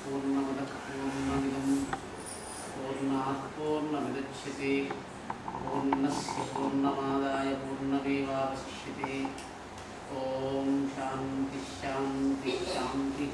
पूर्णमदः पूर्णमिदं पूर्णात् पूर्णमुदच्यते पूर्णस्य पूर्णमादाय पूर्णमेवावशिष्यते। ओम शांति शांति शांति।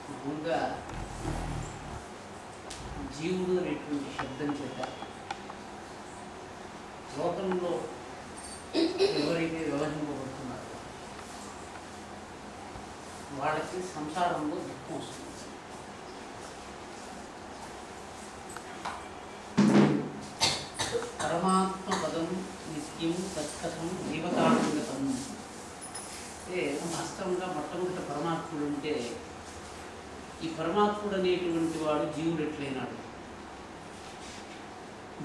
మామూలుగా జీవుడు అనేటువంటి శబ్దం చేత లోకంలో ఎవరైతే వ్యవహరింపబడుతున్నారో వాళ్ళకి సంసారంలో దుఃఖం వస్తుంది. పరమాత్మ పదం నిత్యం తత్కథం జీవకాంగతం అంటే వాస్తవంగా మొట్టమొదటి పరమాత్ముడు అంటే ఈ పరమాత్ముడు అనేటువంటి వాడు జీవుడు ఎట్లయినాడు.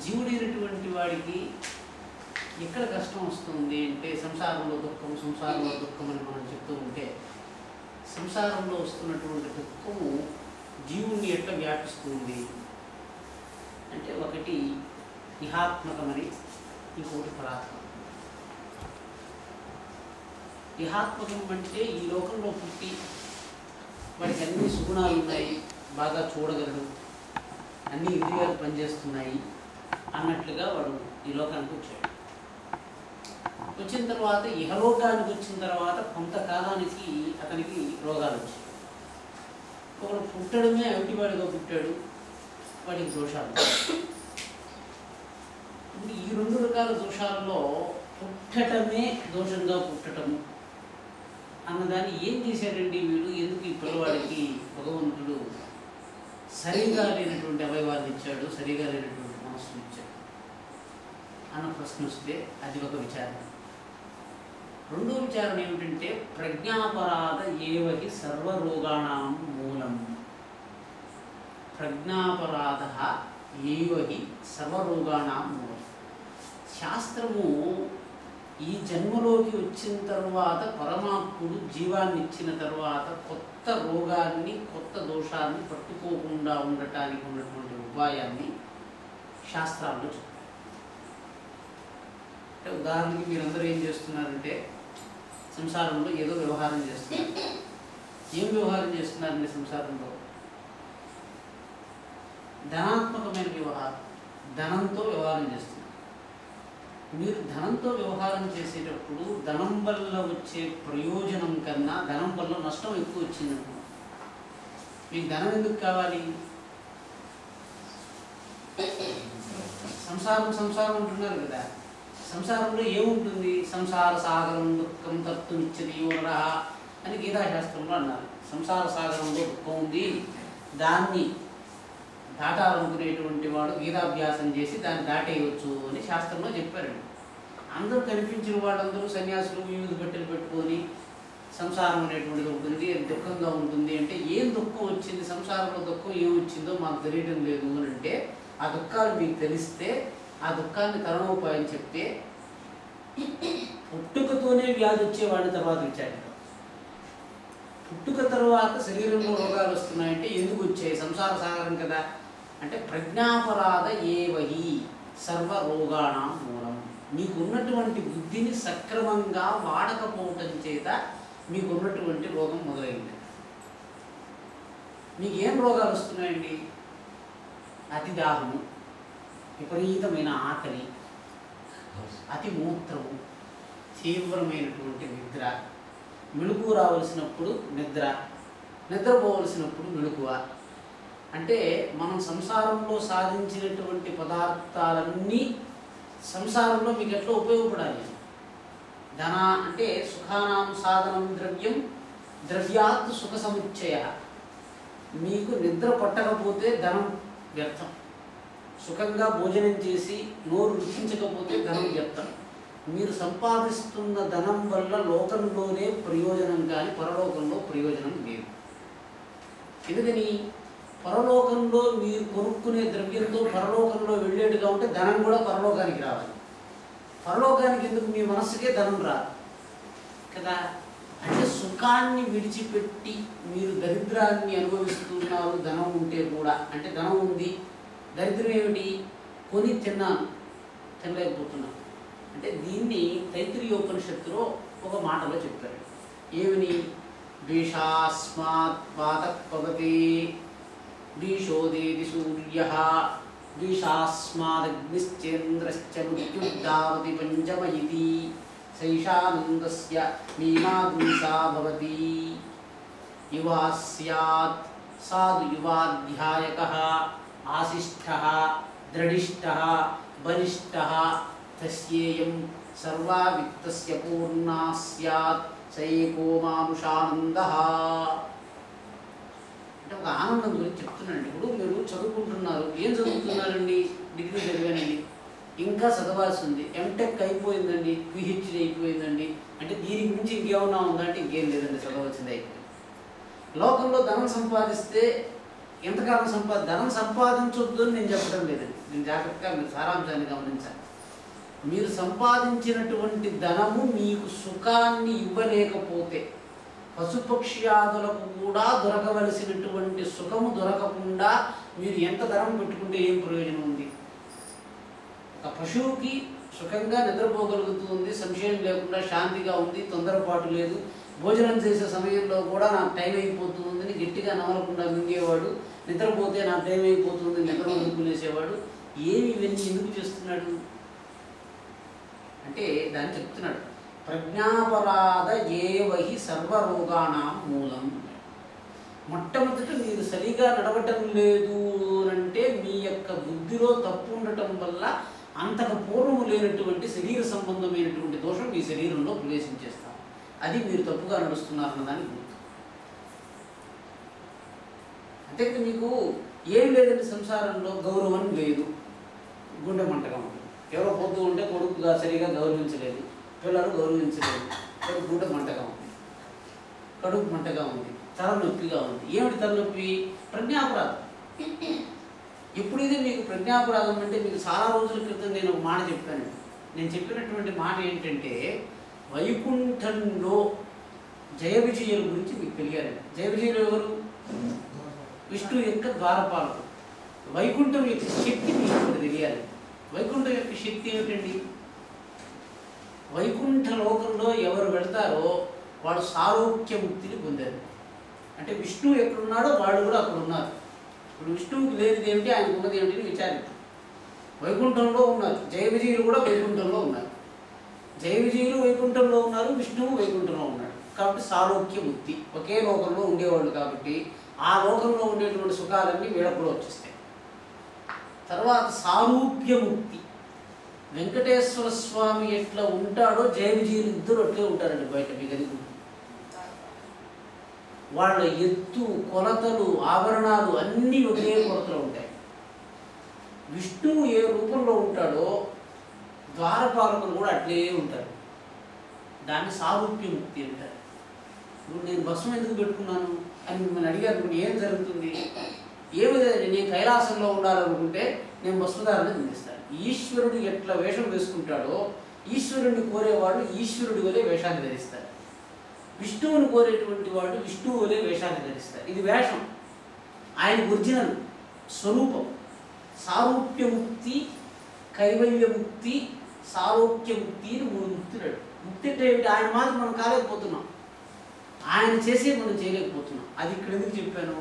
జీవుడైనటువంటి వాడికి ఎక్కడ కష్టం వస్తుంది అంటే సంసారంలో దుఃఖం అని మనం చెప్తూ ఉంటే సంసారంలో వస్తున్నటువంటి దుఃఖము జీవుణ్ణి ఎట్లా వ్యాపిస్తుంది అంటే ఒకటి ఇహాత్మకమని ఇంకొకటి పరాత్మకం. ఇహాత్మకం అంటే ఈ లోకంలో పుట్టి వాడికి అన్ని సుగుణాలు ఉన్నాయి, బాగా చూడగలడు, అన్ని ఇంద్రియాలు పనిచేస్తున్నాయి అన్నట్లుగా వాడు ఈ లోకానికి వచ్చాడు. వచ్చిన తర్వాత ఇహలోకానికి వచ్చిన తర్వాత కొంతకాలానికి అతనికి రోగాలు వచ్చాయి. ఒకడు పుట్టడమే అవిటివాడిగా పుట్టాడు, వాడికి దోషాలు. ఈ రెండు రకాల దోషాల్లో పుట్టటమే దోషంగా పుట్టటము అన్నదాన్ని ఏం చేశాడండి వీడు, ఎందుకు ఈ పిల్లవాడికి భగవంతుడు సరిగా లేనటువంటి అవయవాలు ఇచ్చాడు, సరిగా లేనటువంటి మనస్సును ఇచ్చాడు అన్న ప్రశ్న వస్తే అది ఒక విచారణ. రెండో విచారణ ఏమిటంటే ప్రజ్ఞాపరాధ ఏవహి సర్వరోగాణం మూలం. ప్రజ్ఞాపరాధ ఏవహి సర్వరోగాణం మూలం. శాస్త్రము ఈ జన్మలోకి వచ్చిన తర్వాత పరమాత్ముడు జీవాన్ని ఇచ్చిన తర్వాత కొత్త రోగాన్ని కొత్త దోషాన్ని పట్టుకోకుండా ఉండటానికి ఉన్నటువంటి ఉపాయాన్ని శాస్త్రాల్లో చెప్తారు. అంటే ఉదాహరణకి మీరందరూ ఏం చేస్తున్నారంటే సంసారంలో ఏదో వ్యవహారం చేస్తున్నారు. ఏం వ్యవహారం చేస్తున్నారండి సంసారంలో? ధనాత్మకమైన వ్యవహారం, ధనంతో వ్యవహారం చేస్తున్నారు. మీరు ధనంతో వ్యవహారం చేసేటప్పుడు ధనం వల్ల వచ్చే ప్రయోజనం కన్నా ధనం వల్ల నష్టం ఎక్కువ వచ్చిందనుకో, మీకు ధనం ఎందుకు కావాలి? సంసారం అంటున్నారు కదా, సంసారంలో ఏముంటుంది? సంసార సాగరం దుఃఖం తత్తు ఇచ్చది యోనరహ అని గీతాశాస్త్రంలో అన్నారు. సంసార సాగరంలో దుఃఖం ఉంది, దాన్ని దాటాలనుకునేటువంటి వాడు గీతాభ్యాసం చేసి దాన్ని దాటేయవచ్చు అని శాస్త్రంలో చెప్పారండి. అందరూ కనిపించిన వాళ్ళందరూ సన్యాసులు వివిధ బట్టలు పెట్టుకొని సంసారం అనేటువంటిది ఉంటుంది, అది దుఃఖంగా ఉంటుంది అంటే ఏం దుఃఖం వచ్చింది, సంసారంలో దుఃఖం ఏం వచ్చిందో మాకు తెలియడం లేదు అని అంటే ఆ దుఃఖాలు మీకు తెలిస్తే ఆ దుఃఖాన్ని తరుణోపాయం చెప్తే పుట్టుకతోనే వ్యాధి వచ్చేవాడిని తర్వాత విచారిస్తాం. పుట్టుక తర్వాత శరీరంలో రోగాలు వస్తున్నాయంటే ఎందుకు వచ్చాయి? సంసార సాగరం కదా అంటే ప్రజ్ఞాపరాధ ఏవహి సర్వరోగాణం మూలం. మీకున్నటువంటి బుద్ధిని సక్రమంగా వాడకపోవటం చేత మీకున్నటువంటి రోగం మొదలైంది. మీకు ఏం రోగాలు వస్తున్నాయండి? అతి దాహము, విపరీతమైన ఆకలి, అతి మూత్రము, తీవ్రమైనటువంటి నిద్ర, మెళుకువ రావలసినప్పుడు నిద్ర, నిద్రపోవలసినప్పుడు మెళుకువ. అంటే మనం సంసారంలో సాధించినటువంటి పదార్థాలన్నీ సంసారంలో మీకు ఎట్లా ఉపయోగపడాలి? ధన అంటే సుఖానాం సాధనం ద్రవ్యం ద్రవ్యాత్ సుఖ సముచ్చయ. మీకు నిద్ర పట్టకపోతే ధనం వ్యర్థం, సుఖంగా భోజనం చేసి నోరు రుచించకపోతే ధనం వ్యర్థం. మీరు సంపాదిస్తున్న ధనం వల్ల లోకంలోనే ప్రయోజనం కానీ పరలోకంలో ప్రయోజనం లేదు. ఎందుకని? పరలోకంలో మీరు కొనుక్కునే ద్రవ్యంతో పరలోకంలో వెళ్ళేట్టుగా ఉంటే ధనం కూడా పరలోకానికి రావాలి. పరలోకానికి ఎందుకు? మీ మనస్సుకే ధనం రాదు కదా. అంటే సుఖాన్ని విడిచిపెట్టి మీరు దరిద్రాన్ని అనుభవిస్తున్నారు ధనం ఉంటే కూడా. అంటే ధనం ఉంది, దరిద్రం ఏమిటి? కొని తిన్నాను, తినలేకపోతున్నాను అంటే దీన్ని తైత్రీయోపనిషత్తులో ఒక మాటలో చెప్పారు. ఏమని? ద్వేషాస్మాత్ పాతపవతే ద్వేషోదేది సూర్యః ద్వేషాస్మాదగ్నిశ్చేంద్రశ్చ మృత్యుర్ధావతి పంచమ ఇతి సైషానందస్య మీమాగుంసా భవతి. యువా స్యాత్ సాధు యువాధ్యాయకః ఆశిష్టః ద్రఢిష్టః బలిష్టః తస్యేయం సర్వా విత్తస్య పూర్ణా స్యాత్ సైకో మానుషానందః. అంటే ఒక ఆనందం గురించి చెప్తున్నానండి. ఇప్పుడు మీరు చదువుకుంటున్నారు. ఏం చదువుతున్నారండి? డిగ్రీ చదివానండి, ఇంకా చదవాల్సి ఉంది. ఎంటెక్ అయిపోయిందండి, పిహెచ్డి అయిపోయిందండి. అంటే దీనికి మించి ఇంకేమన్నా ఉందంటే ఇంకేం లేదండి, చదవాల్సింది అయిపోయింది. లోకంలో ధనం సంపాదిస్తే ఎంతకాలం ధనం సంపాదించొద్దు అని నేను చెప్పడం లేదండి. నేను జాగ్రత్తగా మీరు సారాంశాన్ని గమనించాలి. మీరు సంపాదించినటువంటి ధనము మీకు సుఖాన్ని ఇవ్వలేకపోతే, పశుపక్ష్యాదులకు కూడా దొరకవలసినటువంటి సుఖము దొరకకుండా మీరు ఎంత ధనం పెట్టుకుంటే ఏం ప్రయోజనం ఉంది? ఒక పశువుకి సుఖంగా నిద్రపోగలుగుతుంది, సంశయం లేకుండా శాంతిగా ఉంది, తొందరపాటు లేదు. భోజనం చేసే సమయంలో కూడా నాకు టైం అయిపోతుందని గట్టిగా నమలకుండా మింగేవాడు, నిద్రపోతే నాకు టైం అయిపోతుంది నిద్ర వదుకునేసేవాడు. ఏమి ఇవన్నీ ఎందుకు చేస్తున్నాడు అంటే దాన్ని చెప్తున్నాడు. ప్రజ్ఞాపరాధ ఏవహి సర్వరోగాణం మూలం. మొట్టమొదట మీరు సరిగా నడవటం లేదు అంటే మీ యొక్క బుద్ధిలో తప్పు ఉండటం వల్ల అంతకు పూర్వము లేనటువంటి శరీర సంబంధమైనటువంటి దోషం మీ శరీరంలో ప్రవేశించేస్తాం. అది మీరు తప్పుగా నడుస్తున్నారన్న దానికి గుర్తు. అంటే మీకు ఏం లేదండి, సంసారంలో గౌరవం లేదు, గుండె మంటగా ఉంటుంది. ఎవరో పొద్దు ఉంటే కొడుకుగా సరిగా గౌరవించలేదు, పిల్లలు గౌరవించలేదు, గుండె మంటగా ఉంది, కడుపు మంటగా ఉంది, తలనొప్పిగా ఉంది. ఏమిటి తలనొప్పి? ప్రజ్ఞాపరాధం. ఎప్పుడైతే మీకు ప్రజ్ఞాపరాధం అంటే, మీకు చాలా రోజుల క్రితం నేను ఒక మాట చెప్పాను. నేను చెప్పినటువంటి మాట ఏంటంటే, వైకుంఠంలో జయ విజయుల గురించి మీకు తెలియాలండి. జయ విజయులు ఎవరు? విష్ణువు యొక్క ద్వారపాలకుడు. వైకుంఠం యొక్క శక్తి మీకు తెలియాలి. వైకుంఠం యొక్క శక్తి ఏమిటండి? వైకుంఠ లోకంలో ఎవరు వెళ్తారో వాడు సారోగ్యముక్తిని పొందారు. అంటే విష్ణువు ఎక్కడున్నాడో వాళ్ళు కూడా అక్కడ ఉన్నారు. ఇప్పుడు విష్ణువుకి లేనిది ఏమిటి, ఆయనకు ఉన్నది ఏమిటి విచారిద్దాం. వైకుంఠంలో ఉన్నారు, జయ విజయులు కూడా వైకుంఠంలో ఉన్నారు. జయ విజయులు వైకుంఠంలో ఉన్నారు, విష్ణువు వైకుంఠంలో ఉన్నాడు. కాబట్టి సారోగ్యముక్తి, ఒకే లోకంలో ఉండేవాళ్ళు కాబట్టి ఆ లోకంలో ఉండేటువంటి సుఖాలన్నీ వీళ్ళకు కూడా వచ్చేస్తాయి. తర్వాత సారూప్యముక్తి, వెంకటేశ్వర స్వామి ఎట్లా ఉంటాడో జయ విజయులు ఇద్దరు అట్లే ఉంటారండి. బయట మీకు అది వాళ్ళ ఎత్తు, కొలతలు, ఆభరణాలు అన్నీ ఒకే కొలతలో ఉంటాయి. విష్ణువు ఏ రూపంలో ఉంటాడో ద్వారపాలకులు కూడా అట్లే ఉంటారు. దాన్ని సారూప్యముక్తి అంటారు. ఇప్పుడు నేను భస్మం ఎందుకు పెట్టుకున్నాను అని మిమ్మల్ని అడిగారు, ఏం జరుగుతుంది? ఏమిటండి, నేను కైలాసంలో ఉండాలనుకుంటే నేను భస్మధారణ అందిస్తాను. ఈశ్వరుడు ఎట్లా వేషం వేసుకుంటాడో ఈశ్వరుడిని కోరేవాడు ఈశ్వరుడి వలె వేషాన్ని ధరిస్తారు. విష్ణువుని కోరేటువంటి వాడు విష్ణువు వలె వేషాన్ని ధరిస్తారు. ఇది వేషం, ఆయన ఒరిజినల్ స్వరూపం. సారూప్యముక్తి, కైవల్యముక్తి, సారోగ్యముక్తి అని 3 ముక్తులు. ముక్తి అంటే ఏమిటి? ఆయన మాత్రం మనం కాలేకపోతున్నాం, ఆయన చేసే మనం చేయలేకపోతున్నాం. అది ఇక్కడ ఎందుకు చెప్పాను?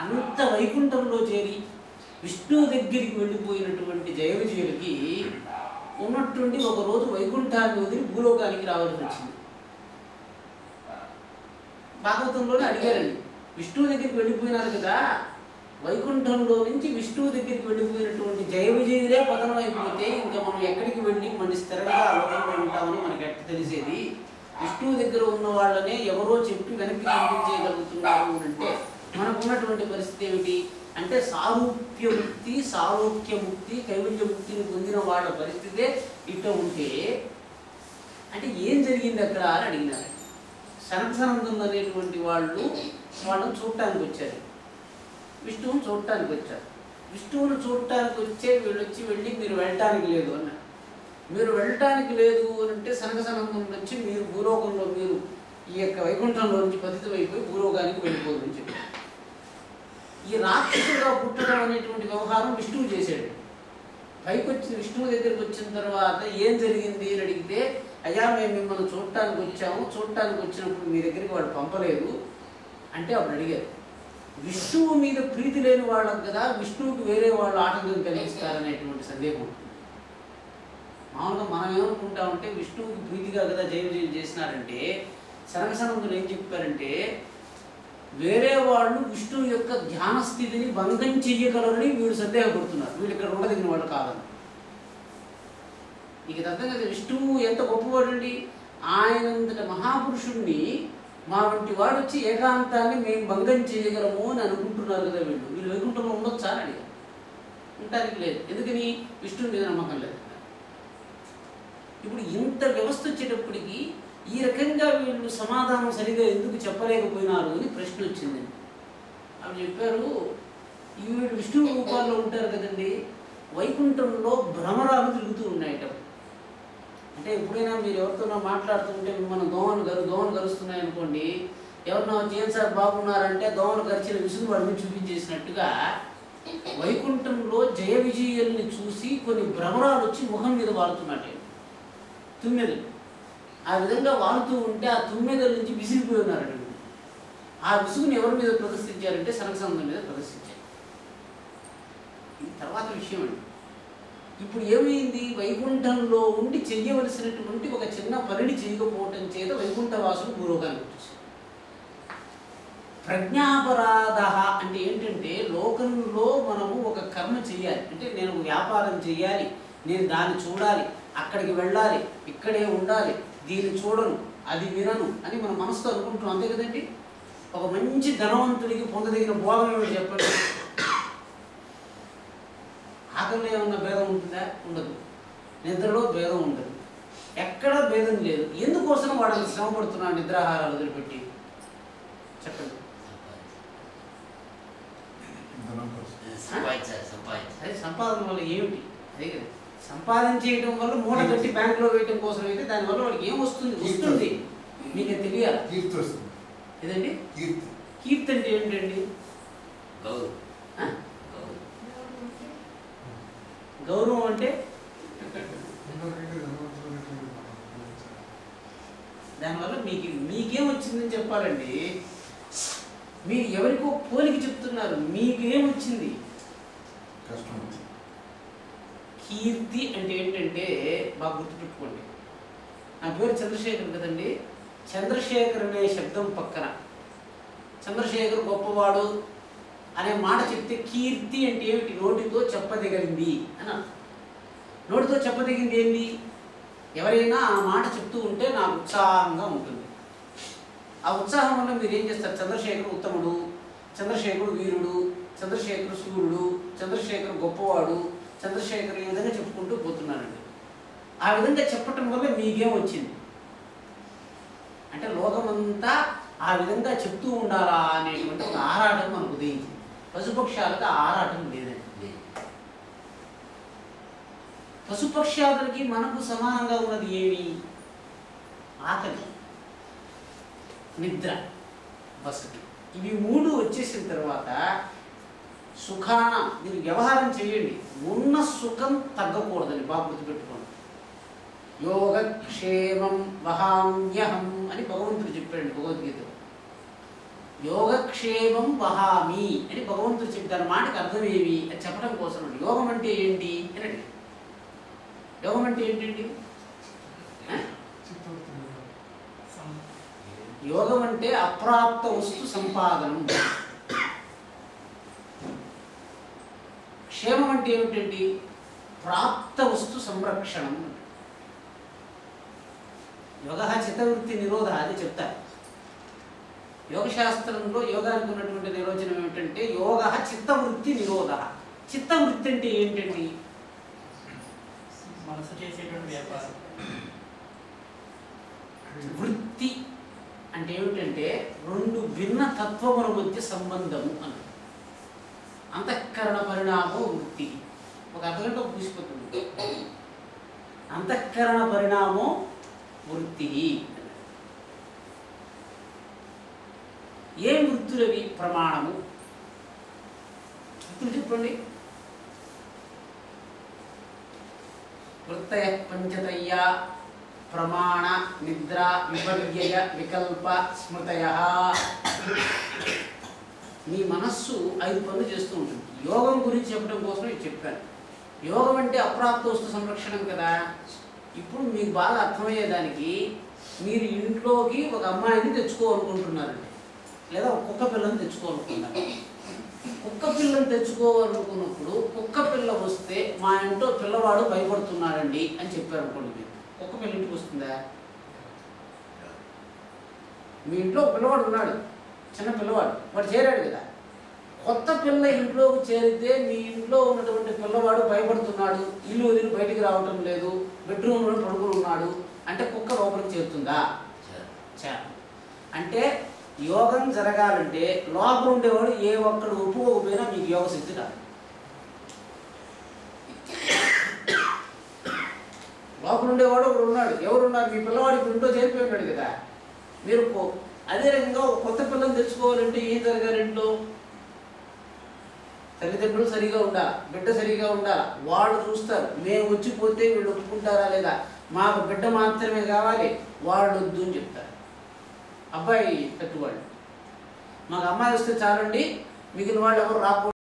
అంత వైకుంఠంలో చేరి విష్ణువు దగ్గరికి వెళ్ళిపోయినటువంటి జయ విజయులకి ఉన్నటువంటి ఒకరోజు వైకుంఠాన్ని వదిలి భూలోకానికి రావాల్సి వచ్చింది. భాగవతంలోనే అడిగారండి, విష్ణువు దగ్గరికి వెళ్ళిపోయినారు కదా, వైకుంఠంలో నుంచి విష్ణువు దగ్గరికి వెళ్ళిపోయినటువంటి జయ విజయులే పతనం అయిపోతే ఇంకా మనం ఎక్కడికి వెళ్ళి మన స్థిరంగా లోకంలో ఉంటామని మనకి ఎట్లా తెలిసేది? విష్ణువు దగ్గర ఉన్న వాళ్ళనే ఎవరో చెప్పి వెనక్కి పంపించేయగలుగుతున్నారు అంటే మనకు ఉన్నటువంటి పరిస్థితి ఏమిటి అంటే, సారూప్యముక్తి, సారోగ్యముక్తి, కైవల్యముక్తిని పొందిన వాళ్ళ పరిస్థితే ఇట్లా ఉంటే అంటే ఏం జరిగింది అక్కడ అని అడిగినారు. సనత్సనందులు అనేటువంటి వాళ్ళని చూడటానికి వచ్చారు, విష్ణువుని చూడటానికి వచ్చారు. విష్ణువుని చూడటానికి వచ్చే వెళ్ళి మీరు వెళ్ళటానికి లేదు అన్నారు. మీరు వెళ్ళటానికి లేదు అంటే సనకసనందం నుంచి మీరు భూలోకంలో మీరు ఈ యొక్క వైకుంఠంలో నుంచి పతితమైపోయి భూలోకానికి వెళ్ళిపోదని చెప్పారు. ఈ రాక్షసుగా పుట్టడం అనేటువంటి వ్యవహారం విష్ణువు చేశాడు. పైకి వచ్చి విష్ణువు దగ్గరికి వచ్చిన తర్వాత ఏం జరిగింది అని అడిగితే, అయ్యా మేము మిమ్మల్ని చూడటానికి వచ్చాము, చూడటానికి వచ్చినప్పుడు మీ దగ్గరికి వాడు పంపలేదు అంటే అప్పుడు అడిగారు, విష్ణువు మీద ప్రీతి లేని వాళ్ళకు కదా విష్ణువుకి వేరే వాళ్ళు ఆటంకం కలిగిస్తారనేటువంటి సందేహం ఉంటుంది. మామూలుగా మనం ఏమనుకుంటామంటే విష్ణువుకి ప్రీతిగా కదా జయ విజయం చేసినారంటే, సనకసనందులు ఏం చెప్పారంటే వేరే వాళ్ళు విష్ణువు యొక్క ధ్యాన స్థితిని భంగం చెయ్యగలరని వీడు సందేహపడుతున్నారు, వీళ్ళు ఇక్కడ ఉండదగిన వాళ్ళు కాదని. ఇక అర్థం కదా, విష్ణువు ఎంత గొప్పవాడండి, ఆయనంతటి మహాపురుషుణ్ణి మా వంటి వాడు వచ్చి ఏకాంతాన్ని మేము భంగం చేయగలము అని అనుకుంటున్నారు కదా వీళ్ళు వైకుంఠంలో ఉండొచ్చా అని అడిగారు. ఉండటానికి లేదు. ఎందుకని? విష్ణువు మీద నమ్మకం లేదు. ఇప్పుడు ఇంత వ్యవస్థ వచ్చేటప్పటికి ఈ రకంగా వీళ్ళు సమాధానం సరిగా ఎందుకు చెప్పలేకపోయినారు అని ప్రశ్న వచ్చిందండి. అవి చెప్పారు, వీళ్ళు విష్ణువు రూపాల్లో ఉంటారు కదండి, వైకుంఠంలో భ్రమరాలు తిరుగుతూ ఉన్నాయట. అంటే ఎప్పుడైనా మీరు ఎవరితోనో మాట్లాడుతుంటే మిమ్మల్ని దోమలు కరుస్తున్నాయి అనుకోండి, ఎవరినో ఏం సార్ బాగున్నారంటే దోమలు కరిచిన విసుగు వాడిని చూపించేసినట్టుగా వైకుంఠంలో జయ విజయుల్ని చూసి కొన్ని భ్రమరాలు వచ్చి ముఖం మీద వాడుతున్నట్టే, తుమ్మెదలు. ఆ విధంగా వాడుతూ ఉంటే ఆ తుమ్మెదల నుంచి విసిగిపోయి ఉన్నారండి. ఆ విసుగుని ఎవరి మీద ప్రదర్శించారంటే సనకసనందుల మీద ప్రదర్శించారు. ఇది తర్వాత విషయం అండి. ఇప్పుడు ఏమైంది, వైకుంఠంలో ఉండి చెయ్యవలసినటువంటి ఒక చిన్న పనిని చేయకపోవటం చేత వైకుంఠవాసులు భూలోకానికి వచ్చేసారు. ప్రజ్ఞాపరాధ అంటే ఏంటంటే లోకంలో మనము ఒక కర్మ చేయాలి, అంటే నేను వ్యాపారం చేయాలి, నేను దాన్ని చూడాలి, అక్కడికి వెళ్ళాలి, ఇక్కడే ఉండాలి, దీన్ని చూడను, అది వినను అని మన మనసుతో అనుకుంటున్నాం, అంతే కదండి. ఒక మంచి ధనవంతుడికి పొందదగిన భోగం ఏమిటి చెప్పండి? ఆకలిలో ఏమన్నా భేదం ఉంటుందా? ఉండదు. నిద్రలో భేదం ఉండదు. ఎక్కడ భేదం లేదు. ఎందుకోసం వాడిని శ్రమ పడుతున్నాడు నిద్రాహారాలు వదిలిపెట్టి? చెప్పండి. అదే సంపాదన వల్ల ఏమిటి? అదే కదా, సంపాదన చేయడం వల్ల మూట కట్టి బ్యాంకులో వేయడం కోసం అయితే దానివల్ల వాడికి ఏం వస్తుంది? వస్తుంది, మీకు తెలియాలి. కీర్తి వస్తుంది. ఏదండి కీర్తి? కీర్తి అంటే ఏమిటండి? గౌరవం అంటే దానివల్ల మీకేం వచ్చిందని చెప్పాలండి. మీరు ఎవరికో పోలిక చెప్తున్నారు, మీకేం వచ్చింది? కీర్తి అంటే ఏంటంటే బాగా గుర్తుపెట్టుకోండి. నా పేరు చంద్రశేఖర్ కదండి, చంద్రశేఖర్ అనే శబ్దం పక్కన చంద్రశేఖర్ గొప్పవాడు అనే మాట చెప్తే కీర్తి అంటే ఏమిటి? నోటితో చెప్పదగింది అని అర్థం. నోటితో చెప్పదగింది ఏంటి? ఎవరైనా ఆ మాట చెప్తూ ఉంటే నాకు ఉత్సాహంగా ఉంటుంది. ఆ ఉత్సాహం వల్ల మీరు ఏం చేస్తారు? చంద్రశేఖర్ ఉత్తముడు, చంద్రశేఖరుడు వీరుడు, చంద్రశేఖర్ సూర్యుడు, చంద్రశేఖర్ గొప్పవాడు, చంద్రశేఖర్ ఈ విధంగా చెప్పుకుంటూ పోతున్నానండి. ఆ విధంగా చెప్పటం వల్ల మీకేం వచ్చింది అంటే లోకమంతా ఆ విధంగా చెప్తూ ఉండాలా అనేటువంటి ఒక ఆరాటం మనకు ఉదయించింది. పశుపక్షాలకు ఆ ఆరాటం లేదండి. పశుపక్షాదులకి మనకు సమానంగా ఉన్నది ఏమి? ఆకలి, నిద్ర, వసతి. ఇవి మూడు వచ్చేసిన తర్వాత సుఖాన మీరు వ్యవహారం చేయండి, ఉన్న సుఖం తగ్గకూడదని బాగా గుర్తుపెట్టుకోండి. యోగక్షేమం వహామ్యహం అని భగవంతుడు చెప్పాడు భగవద్గీత. యోగక్షేమం వహామి అని భగవంతుడు చెప్పారు. మాటకి అర్థమేమి అది చెప్పడం కోసం యోగం అంటే ఏంటి అని అడిగి, యోగం అంటే ఏంటండి? యోగం అంటే అప్రాప్త వస్తు సంపాదనం. క్షేమం అంటే ఏమిటండి? ప్రాప్త వస్తు సంరక్షణం. యోగ చిత్తవృత్తి నిరోధ అది చెప్తారు. యోగశాస్త్రంలో యోగానికి ఉన్నటువంటి నిర్వచనం ఏమిటంటే యోగ చిత్తవృత్తి నిరోధ. చిత్తవృత్తి అంటే ఏంటండి? మనసు చేసేటువంటి వ్యాపారం. వృత్తి అంటే ఏమిటంటే రెండు భిన్న తత్వముల మధ్య సంబంధము అని. అంతఃకరణ పరిణామం వృత్తి. ఒక అర్థగంట పూసిపోతుంది. అంతఃకరణ పరిణామం వృత్తి. ఏం వృత్తులవి? ప్రమాణము. వృత్తులు చెప్పండి. వృత్తయ పంచతయ్య ప్రమాణ నిద్ర విపర్యయ వికల్ప స్మృతయ. మీ మనస్సు 5 పనులు చేస్తూ ఉంటుంది. యోగం గురించి చెప్పడం కోసం నేను చెప్పాను. యోగం అంటే అప్రాప్త వస్తు సంరక్షణం కదా. ఇప్పుడు మీకు బాగా అర్థమయ్యేదానికి, మీరు ఇంట్లోకి ఒక అమ్మాయిని తెచ్చుకోవాలనుకుంటున్నారండి, లేదా ఒక కుక్క పిల్లని తెచ్చుకోవాలనుకుంటున్నారు. కుక్క పిల్లని తెచ్చుకోవాలనుకున్నప్పుడు కుక్క పిల్ల వస్తే మా ఇంట్లో పిల్లవాడు భయపడుతున్నాడండి అని చెప్పారు అనుకోండి. మీరు కుక్క పిల్ల ఇంటికి వస్తుందా? మీ ఇంట్లో పిల్లవాడు ఉన్నాడు, చిన్న పిల్లవాడు, వాడు చేరాడు కదా. కొత్త పిల్ల ఇంట్లోకి చేరితే మీ ఇంట్లో ఉన్నటువంటి పిల్లవాడు భయపడుతున్నాడు, ఇల్లు వదిలి బయటికి రావటం లేదు, బెడ్రూమ్లో పడుకుని ఉన్నాడు అంటే కుక్క లోపలికి చేరుతుందా? అంటే యోగం జరగాలంటే లోపల ఉండేవాడు ఏ ఒక్కడు ఒప్పుకోకపోయినా మీకు యోగ శక్తి రాదు. లోపల ఉండేవాడు ఒకడు ఉన్నాడు. ఎవరున్నారు? మీ పిల్లవాడు ఇప్పుడు ఇంట్లో చేరిపోయి ఉన్నాడు కదా. మీరు అదే రకంగా ఒక కొత్త పిల్లని తెచ్చుకోవాలంటే ఏం జరగాలి? ఇంట్లో తల్లిదండ్రులు సరిగా ఉండాలి, బిడ్డ సరిగా ఉండాలి. వాళ్ళు చూస్తారు, మేము వచ్చిపోతే వీళ్ళు ఒప్పుకుంటారా లేదా, మాకు బిడ్డ మాత్రమే కావాలి, వాళ్ళు వద్దు అని చెప్తారు. అబ్బాయి తట్టువాళ్ళు, మాకు అమ్మాయి వస్తే చాలండి, మిగిలిన వాళ్ళు ఎవరు రాకూడదు